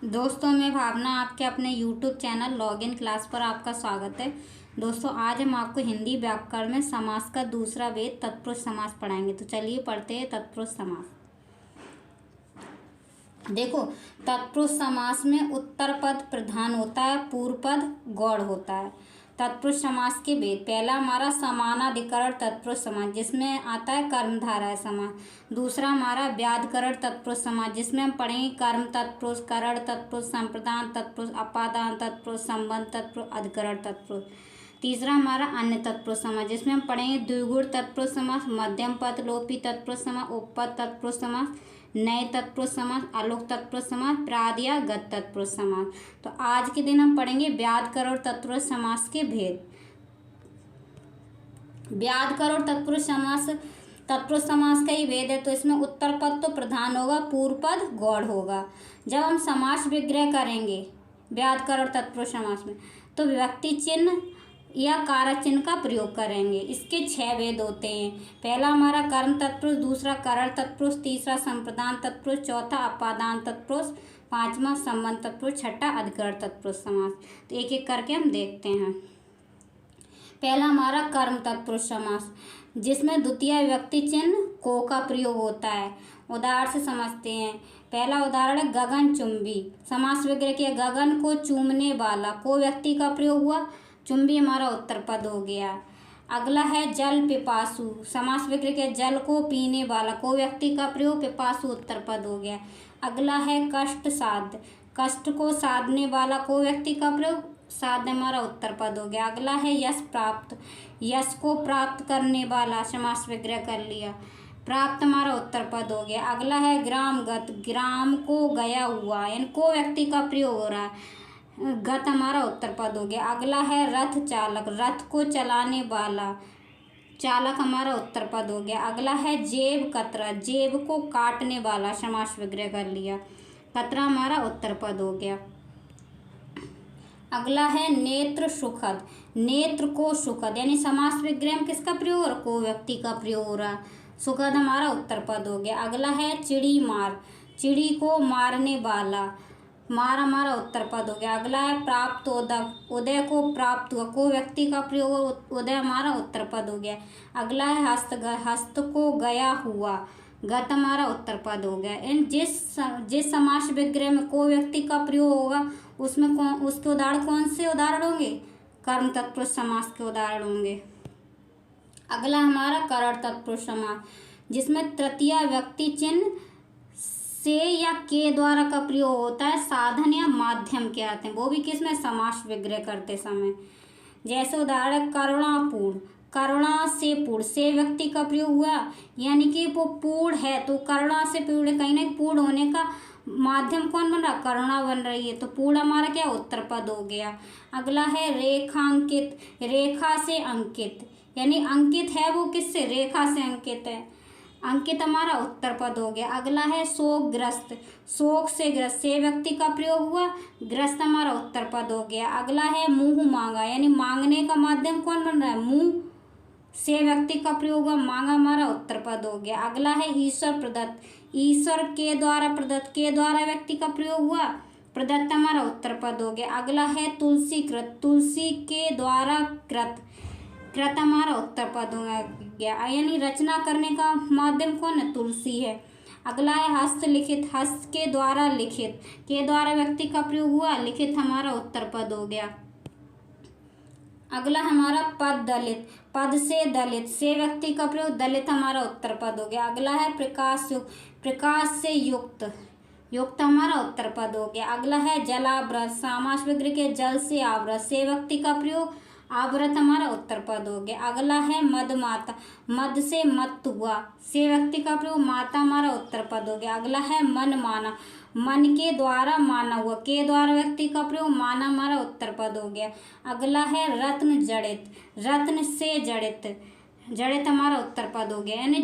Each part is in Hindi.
दोस्तों, मैं भावना आपके अपने YouTube चैनल लॉगिन क्लास पर आपका स्वागत है। दोस्तों, आज हम आपको हिंदी व्याकरण में समास का दूसरा वेद तत्पुरुष समास पढ़ाएंगे। तो चलिए पढ़ते हैं तत्पुरुष समास। देखो, तत्पुरुष समास में उत्तर पद प्रधान होता है, पूर्व पद गौड़ होता है। तत्पुरुष समास के वेद, पहला हमारा समानाधिकरण तत्पुरुष समास जिसमें आता है कर्मधारय समास। दूसरा हमारा व्याधिकरण तत्पुरुष समास जिसमें हम पढ़ेंगे कर्म तत्पुरुष, करण तत्पुरुष, संप्रदान तत्पुरुष, अपादान तत्पुरुष, संबंध तत्पुरुष, अधिकरण तत्पुरुष। तीसरा हमारा अन्य तत्पुरुष समास जिसमें हम पढ़ेंगे द्विगुण तत्पुरुष समास, मध्यम पद लोपी तत्पुरुष समास, उपपद तत्पुरुष समास, नए तत्पुरुष समास, आलोक तत्पुरुष समास, प्रादि गत तत्पुरुष समास। तो आज के दिन हम पढ़ेंगे व्याधिकरण तत्पुरुष समास के भेद। व्याधिकरण तत्पुरुष समास का ही भेद है। तो इसमें उत्तर पद तो प्रधान होगा, पूर्व पद गौड़ होगा। जब हम समास विग्रह करेंगे व्याधिकरण तत्पुरुष समास में तो विभक्ति चिन्ह या कारक चिन्ह का प्रयोग करेंगे। इसके 6 भेद होते हैं। पहला हमारा कर्म तत्पुरुष, दूसरा करण तत्पुरुष, तीसरा संप्रदान तत्पुरुष, चौथा अपादान तत्पुरुष, पांचवा संबंध तत्पुरुष, छठा अधिकरण तत्पुरुष समास। तो एक एक करके हम देखते हैं। पहला हमारा कर्म तत्पुरुष समास जिसमें द्वितीय विभक्ति चिन्ह को का प्रयोग होता है। उदाहरण से समझते हैं। पहला उदाहरण है गगन चुंबी। समास विग्रह किया, गगन को चूमने वाला, को व्यक्ति का प्रयोग हुआ, चुंबी हमारा उत्तर पद हो गया। अगला है जल पिपासु। समास विग्रह के जल को पीने वाला, को व्यक्ति का प्रयोग, पिपासु उत्तर पद हो गया। अगला है कष्ट साध्य, कष्ट को साधने वाला, को व्यक्ति का प्रयोग, साध्य हमारा उत्तर पद हो गया। अगला है यश प्राप्त, यश को प्राप्त करने वाला, समास विग्रह कर लिया, प्राप्त हमारा उत्तर पद हो गया। अगला है ग्रामगत, ग्राम को गया हुआ, यानी को व्यक्ति का प्रयोग हो रहा है, गत हमारा उत्तर पद हो गया। अगला है रथ चालक, रथ को चलाने वाला, चालक हमारा उत्तर पद हो गया। अगला है जेब कतरा, जेब को काटने वाला, समास विग्रह कर लिया, कतरा हमारा उत्तर पद हो गया। अगला है नेत्र सुखद, नेत्र को सुखद, यानी समास विग्रह में किसका प्रयोग हो रहा, को व्यक्ति का प्रयोग हो रहा, सुखद हमारा उत्तर पद हो गया। अगला है चिड़ी मार, चिड़ी को मारने वाला, मार हमारा उत्तर पद हो गया। अगला है प्राप्त उदय, उदय को प्राप्त हुआ, को व्यक्ति का प्रयोग, उदय हमारा उत्तर पद हो गया। अगला है हस्त, हस्त को गया हुआ, गत हमारा उत्तर पद हो गया। इन जिस समास विग्रह में को व्यक्ति का प्रयोग होगा उसमें उसके उदाहरण कौन से उदाहरण होंगे, कर्म तत्पुरुष समास के उदाहरण होंगे। अगला हमारा करण तत्पुरुष समास जिसमें तृतीय व्यक्ति चिन्ह से या के द्वारा का प्रयोग होता है, साधन या माध्यम के आते हैं, वो भी किसमें, समास विग्रह करते समय। जैसे उदाहरण करुणापूर्ण, करुणा से पूर्ण, से व्यक्ति का प्रयोग हुआ, यानी कि वो पूर्ण है तो करुणा से पूर्ण, कहीं ना पूर्ण होने का माध्यम कौन बन रहा, करुणा बन रही है, तो पूर्ण हमारा क्या उत्तर पद हो गया। अगला है रेखांकित, रेखा से अंकित, यानी अंकित है वो किससे, रेखा से अंकित है, अंकित हमारा उत्तर पद हो गया। अगला है शोकग्रस्त, शोक से ग्रस्त, से व्यक्ति का प्रयोग हुआ, ग्रस्त हमारा उत्तर पद हो गया। अगला है मुंह मांगा, यानी मांगने का माध्यम कौन बन रहा है, मुंह, से व्यक्ति का प्रयोग हुआ, मांगा हमारा उत्तर पद हो गया। अगला है ईश्वर प्रदत्त, ईश्वर के द्वारा प्रदत्त, के द्वारा व्यक्ति का प्रयोग हुआ, प्रदत्त हमारा उत्तर पद हो गया। अगला है तुलसी कृत, तुलसी के द्वारा कृत, कृत हमारा उत्तर पद हो गया, यानी रचना करने का माध्यम कौन है, तुलसी है। अगला है हस्तलिखित, हस्त के द्वारा लिखित, के द्वारा व्यक्ति का प्रयोग हुआ, लिखित हमारा उत्तर पद हो गया। अगला हमारा पद दलित, पद से दलित, से व्यक्ति का प्रयोग, दलित हमारा उत्तर पद हो गया। अगला है प्रकाश युक्त, प्रकाश से युक्त, युक्त हमारा उत्तर पद हो गया। अगला है जलावृत, समास विग्रह के जल से आवृत, से व्यक्ति का प्रयोग, आवृत हमारा उत्तर पद हो गया। अगला है मदमाता, मद से मत हुआ, से व्यक्ति का प्रयोग, माता हमारा उत्तर पद हो गया। अगला है मन माना, मन के द्वारा माना हुआ, के द्वारा व्यक्ति का प्रयोग, माना हमारा उत्तर पद हो गया। अगला है रत्न जड़ित, रत्न से जड़ित, जड़ित हमारा उत्तर पद हो गया। यानी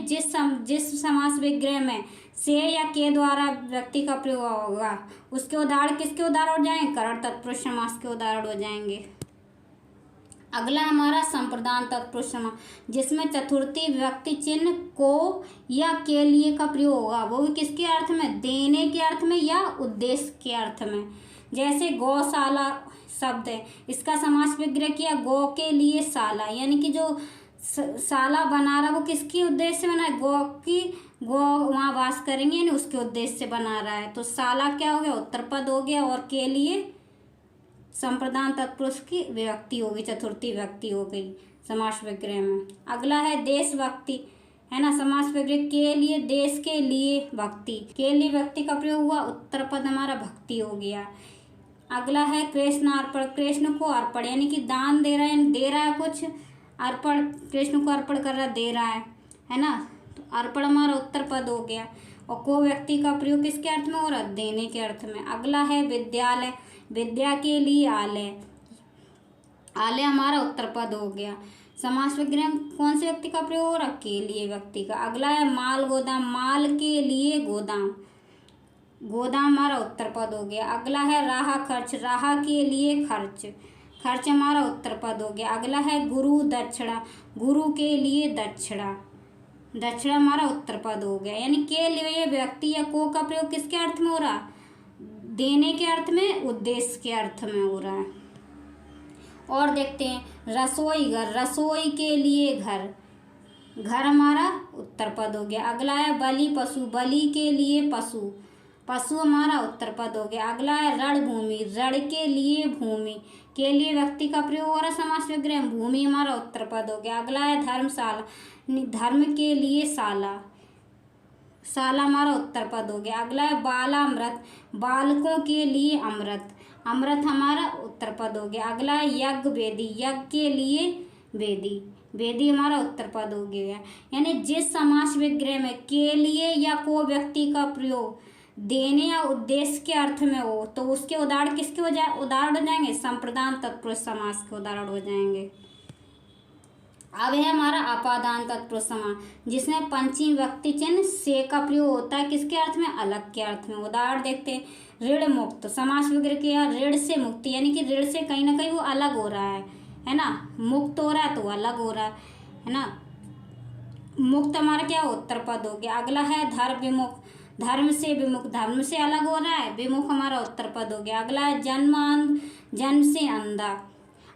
जिस समास विग्रह में से या के द्वारा व्यक्ति का प्रयोग होगा उसके उदाहरण किसके उदाहरण हो जाएंगे, करण तत्पुरुष समास के उदाहरण हो जाएंगे। अगला हमारा संप्रदान तत्पुरुष समास, जिसमें चतुर्थी विभक्ति चिन्ह को या के लिए का प्रयोग होगा, वो भी किसके अर्थ में, देने के अर्थ में या उद्देश्य के अर्थ में। जैसे गौशाला शब्द है, इसका समास विग्रह किया गौ के लिए शाला, यानी कि जो शाला बना रहा वो किसके उद्देश्य से बना है, गौ वहाँ वास करेंगे यानी उसके उद्देश्य से बना रहा है। तो शाला क्या हो गया, उत्तर पद हो गया, और के लिए संप्रदान तत्पुरुष की विभक्ति होगी, चतुर्थी विभक्ति हो गई समास विग्रह में। अगला है देशभक्ति, है ना, समास विग्रह के लिए, देश के लिए भक्ति, के लिए भक्ति का प्रयोग हुआ, उत्तर पद हमारा भक्ति हो गया। अगला है कृष्णार्पण, कृष्ण को अर्पण यानी कि दान दे रहा है, दे रहा है कुछ, अर्पण कृष्ण को अर्पण कर रहा, दे रहा है ना, तो अर्पण हमारा उत्तर पद हो गया। और को व्यक्ति का प्रयोग किसके अर्थ में हो रहा, देने के अर्थ में। अगला है विद्यालय, विद्या के लिए आलय, आलय हमारा उत्तर पद हो गया। समास विग्रह में कौन से व्यक्ति का प्रयोग हो रहा, के लिए व्यक्ति का। अगला है माल गोदाम, माल के लिए गोदाम, गोदाम हमारा उत्तर पद हो गया। अगला है राह खर्च, राह के लिए खर्च, खर्च हमारा उत्तर पद हो गया। अगला है गुरु दक्षिणा, गुरु के लिए दक्षिणा, दक्षिणा हमारा उत्तर पद हो गया। यानी के लिए व्यक्ति या को का प्रयोग किसके अर्थ में हो रहा, देने के अर्थ में, उद्देश्य के अर्थ में हो रहा है। और देखते हैं रसोई घर, रसोई के लिए घर, घर हमारा उत्तर पद हो गया। अगला है बलि पशु, बलि के लिए पशु, पशु हमारा उत्तर पद हो गया। अगला है रणभूमि, रण के लिए भूमि, के लिए व्यक्ति का प्रयोग हो रहा समास विग्रह, भूमि हमारा उत्तर पद हो गया। अगला है धर्मशाला, धर्म के लिए शाला, शाला हमारा उत्तर पद हो गया। अगला है बालामृत, बालकों के लिए अमृत, अमृत हमारा उत्तर पद हो गया। अगला है यज्ञ वेदी, यज्ञ के लिए वेदी, वेदी हमारा उत्तर पद हो गया। यानी जिस समास विग्रह में के लिए या को व्यक्ति का प्रयोग देने या उद्देश्य के अर्थ में हो, तो उसके उदाहरण किसके उदाहरण हो जाएंगे, संप्रदान तत्पुरुष समास के उदाहरण हो जाएंगे। अब है हमारा अपादान तत्पुरुष समास, जिसमें पंचमी व्यक्ति चिन्ह से का प्रयोग होता है किसके अर्थ में, अलग के अर्थ में। उदाहरण देखते हैं, ऋण मुक्त, समास विग्रह किया ऋण से मुक्ति, यानी कि ऋण से कहीं ना कहीं वो अलग हो रहा है ना, मुक्त हो रहा है तो अलग हो रहा है ना। मुक्त हमारा क्या उत्तर पद हो गया। अगला है धर्म विमुख, धर्म से विमुख, धर्म से अलग हो रहा है, विमुख हमारा उत्तर पद हो गया। अगला है जन्म, जन्म से अंधा,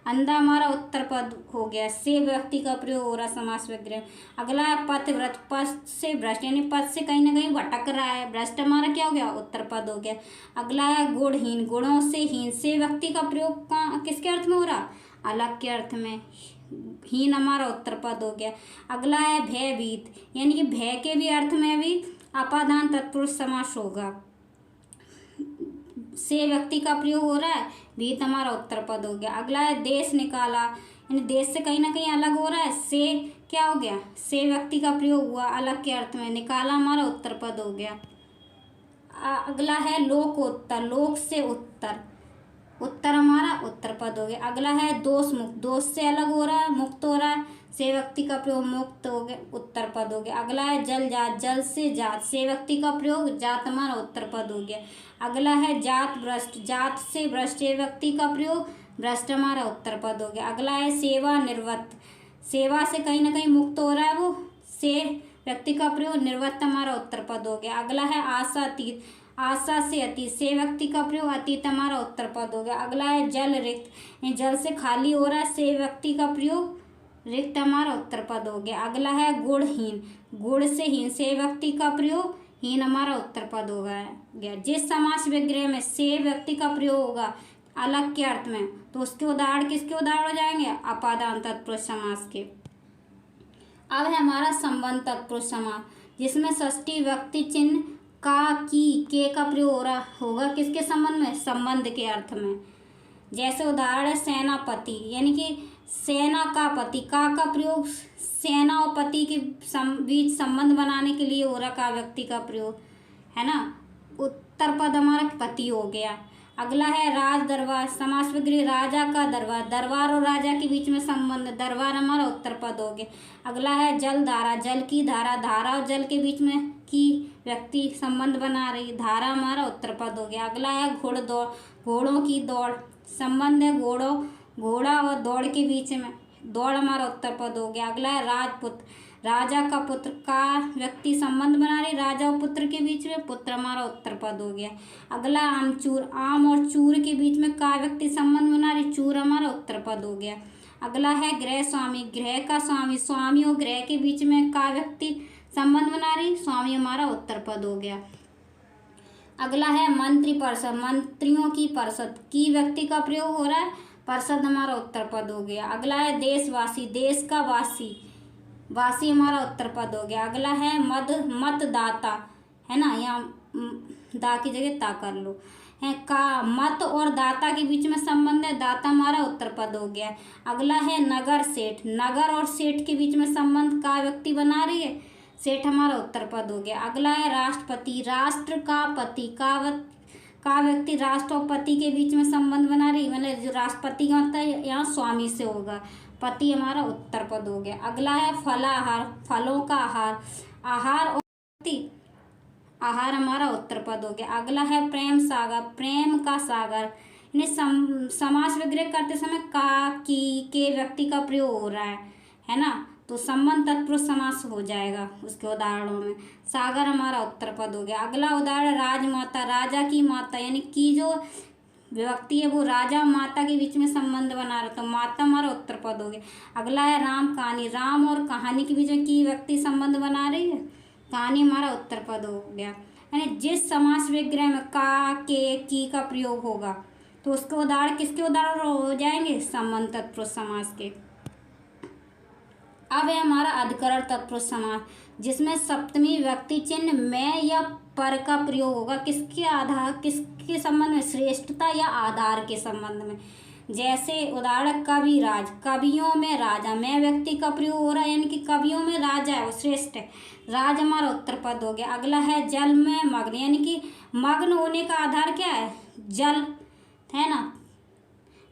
अंधा हमारा उत्तर पद हो गया, से व्यक्ति का प्रयोग हो रहा समास विग्रह। अगला है पथव्रत, पथ से भ्रष्ट, यानी पथ से कहीं ना कहीं भटक रहा है, भ्रष्ट हमारा क्या हो गया, उत्तर पद हो गया। अगला है गुणहीन, गुणों से हीन, से व्यक्ति का प्रयोग किसके अर्थ में हो रहा, अलग के अर्थ में, हीन हमारा उत्तर पद हो गया। अगला है भयभीत, यानी कि भय के भी अर्थ में भी अपादान तत्पुरुष समास होगा, से व्यक्ति का प्रयोग हो रहा है, भीत हमारा उत्तर पद हो गया। अगला है देश निकाला, यानी देश से कहीं ना कहीं अलग हो रहा है, से क्या हो गया, से व्यक्ति का प्रयोग हुआ अलग के अर्थ में, निकाला हमारा उत्तर पद हो गया। अगला है लोकोत्तर, लोक से उत्तर, उत्तर हमारा उत्तर पद हो गया। अगला है दोष मुक्त, दोष से अलग हो रहा है, मुक्त हो रहा है, से व्यक्ति का प्रयोग, मुक्त हो गया, उत्तर पद हो गया। अगला है जल जात, जल से जात, से व्यक्ति का प्रयोग, जात हमारा उत्तर पद हो गया। अगला है जात भ्रष्ट, जात से भ्रष्ट, से व्यक्ति का प्रयोग, भ्रष्ट हमारा उत्तर पद हो गया। अगला है सेवा निवृत्त, सेवा से कहीं ना कहीं मुक्त हो रहा है वो, से व्यक्ति का प्रयोग, निवृत्त हमारा उत्तर पद हो गया। अगला है आशा अतीत, आशा से अतीत, से व्यक्ति का प्रयोग, अतीत हमारा उत्तर पद हो गया। अगला है जल रिक्त, जल से खाली हो रहा है, से व्यक्ति का प्रयोग, रिक्त हमारा उत्तर पद हो गया। अगला है गुणहीन, गुण से हीन, से व्यक्ति का प्रयोग, हीन हमारा उत्तर पद हो गया। जिस समास विग्रह में से व्यक्ति का प्रयोग होगा अलग के अर्थ में, तो उसके उदाहरण किसके उदाहरण हो जाएंगे, अपादान तत्पुरुष समास के। अब है हमारा संबंध तत्पुरुष समास, जिसमें षष्ठी व्यक्ति चिन्ह का, की, के का प्रयोग हो रहा होगा किसके संबंध में, संबंध के अर्थ में। जैसे उदाहरण है सेनापति, यानी कि सेना का पति, का प्रयोग सेना और पति के बीच संबंध बनाने के लिए हो रहा, का व्यक्ति का प्रयोग, है ना, उत्तर पद हमारा पति हो गया। अगला है राज दरबार, समास विग्रह राजा का दरबार, दरबार और राजा के बीच में संबंध, दरबार हमारा उत्तर पद हो गया। अगला है जल धारा, जल की धारा, धारा और जल के बीच में की व्यक्ति संबंध बना रही, धारा हमारा उत्तर पद हो गया। अगला है घोड़दौड़, घोड़ों की दौड़, संबंध है घोड़ों घोड़ा और दौड़ के बीच में, दौड़ हमारा उत्तर पद हो गया। अगला है राजपुत्र, राजा का पुत्र का व्यक्ति संबंध बना रही राजा और पुत्र के बीच में, पुत्र हमारा उत्तर पद हो गया। अगला आमचूर, आम और चूर के बीच में का व्यक्ति संबंध बना रही, चूर हमारा उत्तर पद हो गया। अगला है गृह स्वामी, गृह का स्वामी, स्वामी और गृह के बीच में का व्यक्ति संबंध बना रही, स्वामी हमारा उत्तर पद हो गया। अगला है मंत्री परिषद, मंत्रियों की परिषद, की व्यक्ति का प्रयोग हो रहा है, परिषद हमारा उत्तर पद हो गया। अगला है देशवासी, देश का वासी, वासी हमारा उत्तर पद हो गया। अगला है मतदाता, है ना, यहाँ दा की जगह ता कर लो, है का मत और दाता के बीच में संबंध है, दाता हमारा उत्तर पद हो गया। अगला है नगर सेठ, नगर और सेठ के बीच में संबंध का व्यक्ति बना रही है, सेठ हमारा उत्तर पद हो गया। अगला है राष्ट्रपति, राष्ट्र का पति, का व्यक्ति राष्ट्र और पति के बीच में संबंध बना रही, मतलब जो राष्ट्रपति का मतलब है यहाँ स्वामी से होगा, पति हमारा उत्तर पद हो गया। अगला है फलाहार, फलों का आहार, आहार और पति, आहार हमारा उत्तर पद हो गया। अगला है प्रेम सागर, प्रेम का सागर, यानी समास विग्रह करते समय का, की, के व्यक्ति का प्रयोग हो रहा है ना, तो संबंध तत्पुरुष समास हो जाएगा उसके उदाहरणों में। सागर हमारा उत्तर पद हो गया। अगला उदाहरण राजमाता, राजा की माता, यानी की जो व्यक्ति है वो राजा माता के बीच में संबंध बना रहा, तो माता हमारा उत्तर पद हो गया। अगला है राम कहानी, राम और कहानी के बीच में की व्यक्ति संबंध बना रही है, कहानी हमारा उत्तर पद हो गया। यानी जिस समास विग्रह में का, के, की का प्रयोग होगा तो उसके उदाहरण किसके उदाहरण हो जाएंगे, संबंध तत्पुरुष समास के। अब है हमारा अधिकरण तत्पुरुष समास, जिसमें सप्तमी व्यक्ति चिन्ह में या पर का प्रयोग होगा, किसके आधार, किसके संबंध में, श्रेष्ठता या आधार के संबंध में। जैसे उदाहरण कविराज, कवियों में राजा, में व्यक्ति का प्रयोग हो रहा है, यानी कि कवियों में राजा है वो श्रेष्ठ है, राज हमारा उत्तर पद हो गया। अगला है जल में मग्न, यानी कि मग्न होने का आधार क्या है, जल, है ना,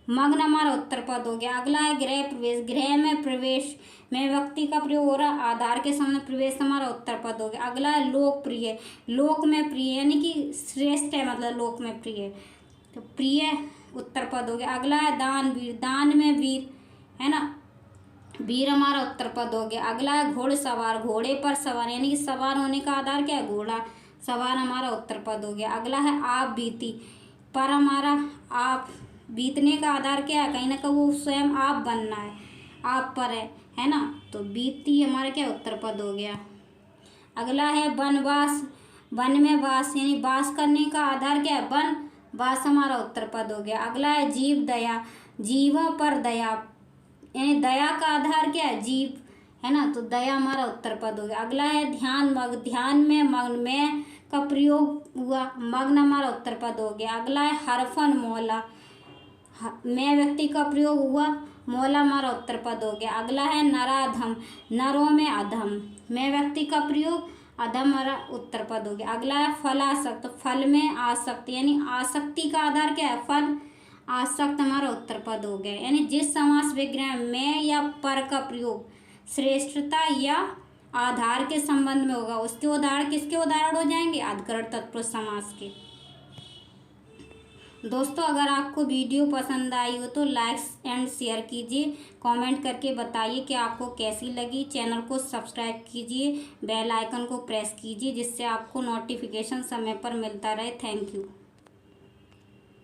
मग्न हमारा उत्तर पद हो गया। अगला है गृह प्रवेश, गृह में प्रवेश, में व्यक्ति का प्रयोग हो रहा है, आधार के सामने प्रवेश हमारा उत्तर पद हो गया। अगला है लोकप्रिय, लोक में प्रिय, यानी कि श्रेष्ठ है, मतलब लोक में प्रिय, तो प्रिय उत्तर पद हो गया। अगला है दानवीर, दान में वीर, है ना, वीर हमारा उत्तर पद हो गया। अगला है घोड़सवार, घोड़े पर सवार, यानी कि सवार होने का आधार क्या है, घोड़ा, सवार हमारा उत्तर पद हो गया। अगला है आप बीती, पर हमारा आप, बीतने का आधार क्या है, कहीं ना कहीं वो स्वयं आप बनना है, आप पर है ना, तो बीती हमारा क्या उत्तर पद हो गया। अगला है वनवास, वन में वास, यानी वास करने का आधार क्या है, वन, वास हमारा उत्तर पद हो गया। अगला है जीव दया, जीवों पर दया, यानी दया का आधार क्या है, जीव, है ना, तो दया हमारा उत्तर पद हो गया। अगला है ध्यान मग्न, ध्यान में मग्न, में का प्रयोग हुआ, मग्न हमारा उत्तर पद हो गया। अगला है हरफन मौला, में व्यक्ति का प्रयोग हुआ, मौला हमारा उत्तर पद हो गया। अगला है नराधम, नरों में अधम, में व्यक्ति का प्रयोग, अधम हमारा उत्तर पद हो गया। अगला है फलासक्त, फल में आसक्त, यानी आसक्ति का आधार क्या है, फल, आसक्त हमारा उत्तर पद हो गया। यानी जिस समास विग्रह में या पर का प्रयोग श्रेष्ठता या आधार के संबंध में होगा उसके उदाहरण किसके उदाहरण हो जाएंगे, अधिकरण तत्पुरुष समास के। दोस्तों अगर आपको वीडियो पसंद आई हो तो लाइक एंड शेयर कीजिए, कमेंट करके बताइए कि आपको कैसी लगी। चैनल को सब्सक्राइब कीजिए, बेल आइकन को प्रेस कीजिए जिससे आपको नोटिफिकेशन समय पर मिलता रहे। Thank you.